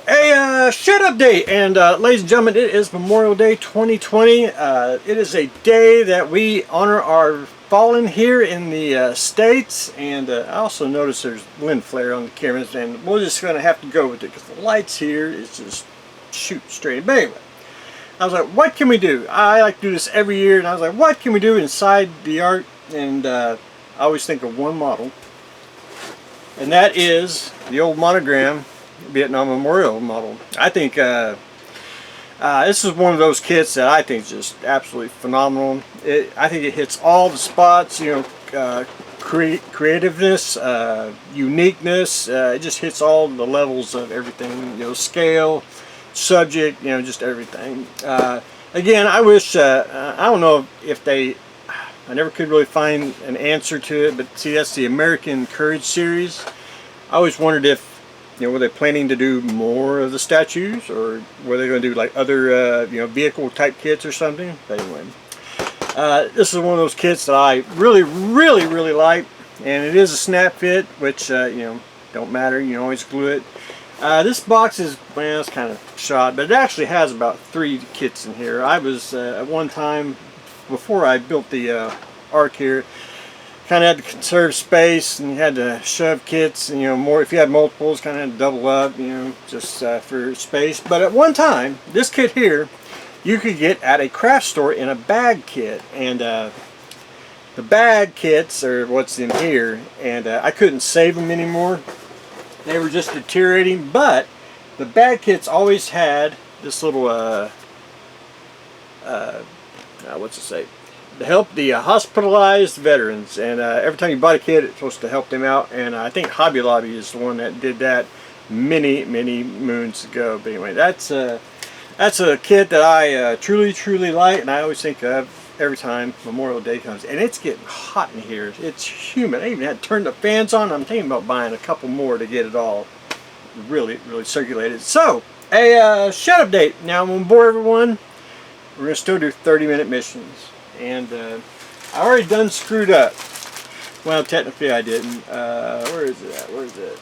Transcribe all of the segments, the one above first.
A shed update, and ladies and gentlemen, it is Memorial Day 2020. It is a day that we honor our fallen here in the States, and I also noticed there's wind flare on the cameras, and we're just going to have to go with it because the lights here is just shooting straight. But anyway, I was like, what can we do? I like to do this every year, and I was like, what can we do inside the art? And I always think of one model, and that is the old Monogram Vietnam Memorial model. I think this is one of those kits that I think is just absolutely phenomenal. I think it hits all the spots, you know, creativeness, uniqueness. It just hits all the levels of everything, you know, scale, subject, you know, just everything. Again, I wish, I don't know if I never could really find an answer to it, but see, that's the American Courage series. I always wondered if, you know, were they planning to do more of the statues, or were they going to do like other, you know, vehicle type kits or something? But anyway, this is one of those kits that I really like, and it is a snap fit, which you know, don't matter. You can always glue it. This box is, well, it's kind of shot, but it actually has about 3 kits in here. I was at one time, before I built the ark here, kind of had to conserve space, and you had to shove kits, and you know, more if you had multiples, kind of had to double up, you know, just for space. But at one time, this kit here you could get at a craft store in a bag kit, and the bag kits are what's in here, and I couldn't save them anymore. They were just deteriorating. But the bag kits always had this little what's it say? To help the hospitalized veterans, and every time you bought a kit, it's supposed to help them out. And I think Hobby Lobby is the one that did that many moons ago. But anyway, that's a kit that I truly like, and I always think of every time Memorial Day comes. And it's getting hot in here. It's humid. I even had to turn the fans on. I'm thinking about buying a couple more to get it all really circulated. So a shed update. Now I'm on board, everyone. We're gonna still do 30-minute missions. And I already done screwed up. Well, technically I didn't. Where is it at? Where is it?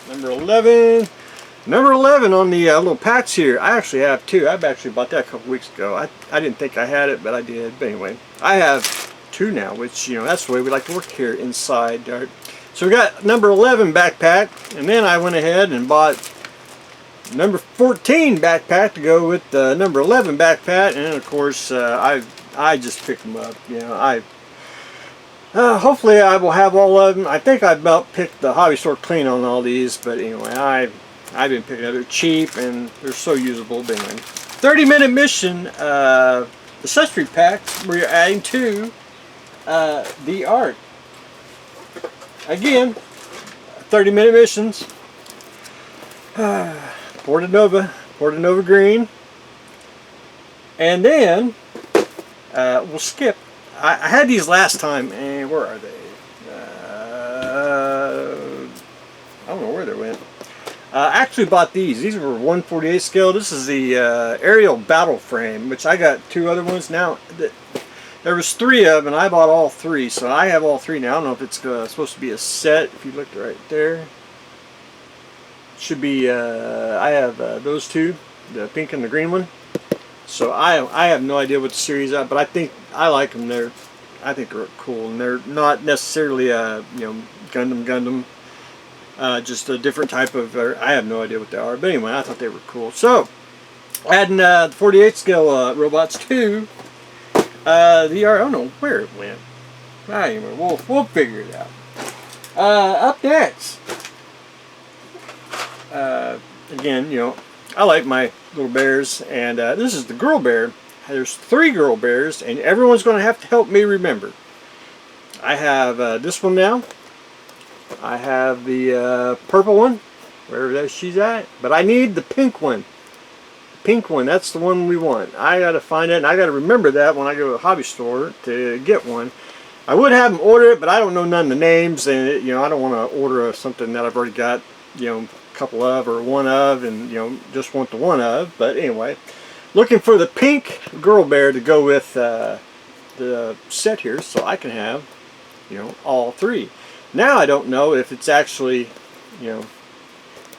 Number 11. Number 11 on the little patch here. I actually have 2. I've actually bought that a couple weeks ago. I didn't think I had it, but I did. But anyway, I have 2 now, which, you know, that's the way we like to work here inside Dart. So we got number 11 backpack, and then I went ahead and bought number 14 backpack to go with the number 11 backpack, and of course I just picked them up. You know, hopefully I will have all of them. I think I about picked the hobby store clean on all these, but anyway, I've been picking up. They're cheap and they're so usable. But anyway, 30-minute mission accessory pack where you're adding to the art. Again, 30-minute missions. Porta Nova green, and then we'll skip. I had these last time, and where are they? I don't know where they went. I actually bought these. These were 1/48 scale. This is the aerial battle frame, which I got 2 other ones now. There was 3 of them, and I bought all 3, so I have all 3 now. I don't know if it's supposed to be a set. If you look right there, should be. I have those 2, the pink and the green one. So I have no idea what the series is, but I think I like them. I think they're cool, and they're not necessarily you know, Gundam. Just a different type of. I have no idea what they are, but anyway, I thought they were cool. So adding the 48 scale robots to the art. I don't know where it went. Anyway, we'll figure it out. Up next. Again, you know, I like my little bears, and this is the girl bear. There's 3 girl bears, and everyone's going to have to help me remember. I have this one now. I have the purple one, wherever she's at, but I need the pink one. The pink one, that's the one we want. I got to find it, and I got to remember that when I go to the hobby store to get one. I would have them order it, but I don't know none of the names, and you know, I don't want to order something that I've already got, you know, couple of or one of, and you know, just want the one of. But anyway, looking for the pink girl bear to go with the set here, so I can have, you know, all 3. Now I don't know if it's actually, you know,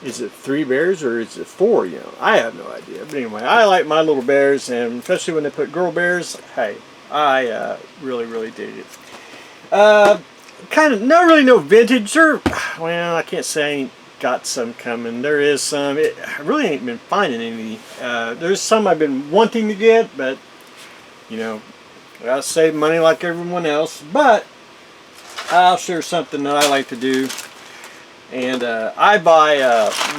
is it 3 bears or is it 4? You know, I have no idea. But anyway, I like my little bears, and especially when they put girl bears. Hey, I really dig it. Kind of not really no vintage, or well, I can't say I ain't got some coming. There is some. I really ain't been finding any. There's some I've been wanting to get, but you know, I gotta save money like everyone else. But I'll share something that I like to do. And I buy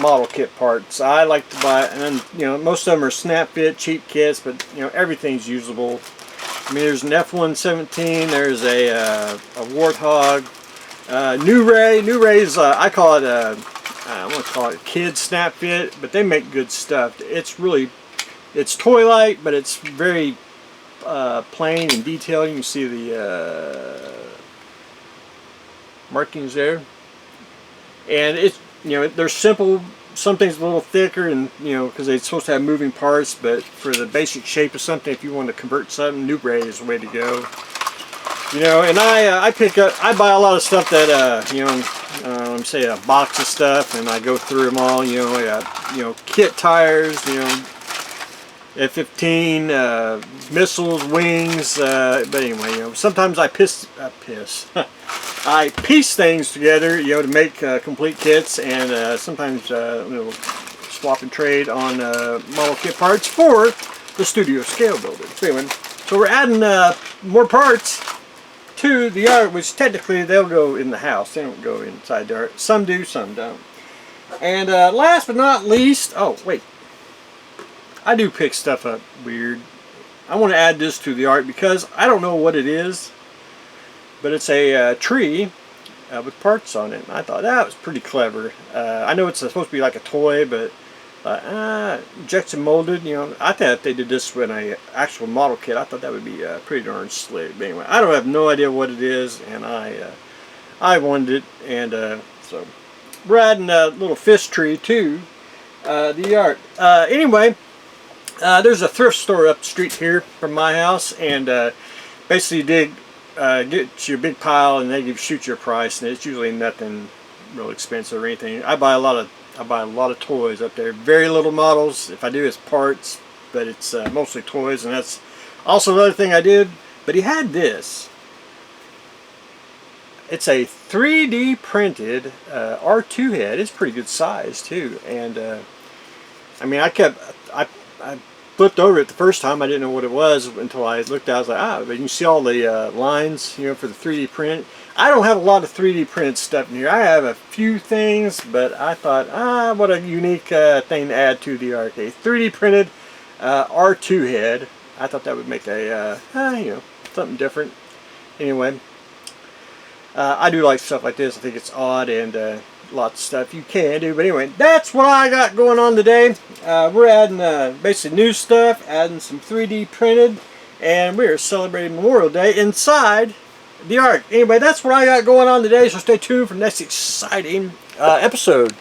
model kit parts. I like to buy, and you know, most of them are snap fit, cheap kits, but you know, everything's usable. I mean, there's an F117, there's a Warthog, New Ray's, I call it I want to call it kid snap fit, but they make good stuff. It's toy-like, but it's very plain and detailed. You can see the markings there. And it's, you know, they're simple. Some things a little thicker, and you know, because they're supposed to have moving parts. But for the basic shape of something, if you want to convert something, New Ray is the way to go. You know, and I buy a lot of stuff that you know, let me say a box of stuff, and I go through them all. You know, I got, you know, kit tires. You know, F-15 missiles, wings. But anyway, you know, sometimes I I piece things together, you know, to make complete kits, and sometimes you know, swap and trade on model kit parts for the studio scale builder. So anyway, so we're adding more parts to the art, which technically they'll go in the house. They don't go inside the art. Some do, some don't. And last but not least, oh wait, I do pick stuff up weird. I want to add this to the art because I don't know what it is. But it's a tree with parts on it. And I thought that was pretty clever. I know it's supposed to be like a toy, but injection molded. You know, I thought if they did this with an actual model kit, I thought that would be pretty darn slick. But anyway, I don't have no idea what it is, and I wanted it, and so we're adding a little fish tree to the art. Anyway, there's a thrift store up the street here from my house, and basically get you a big pile, and they shoot you a price, and it's usually nothing real expensive or anything. I buy a lot of toys up there. Very little models. If I do, it's parts, but it's mostly toys, and that's also another thing I did. But he had this. It's a 3D printed R2 head. It's pretty good size too, and I mean, I flipped over it the first time. I didn't know what it was until I looked at it. I was like, ah, but you can see all the lines, you know, for the 3D print. I don't have a lot of 3D printed stuff in here. I have a few things, but I thought, what a unique thing to add to the art. A 3D printed R2 head. I thought that would make a, you know, something different. Anyway, I do like stuff like this. I think it's odd, and lots of stuff you can do. But anyway, that's what I got going on today. We're adding basically new stuff, adding some 3D printed, and we're celebrating Memorial Day inside the art. Anyway, that's what I got going on today, so stay tuned for the next exciting episode.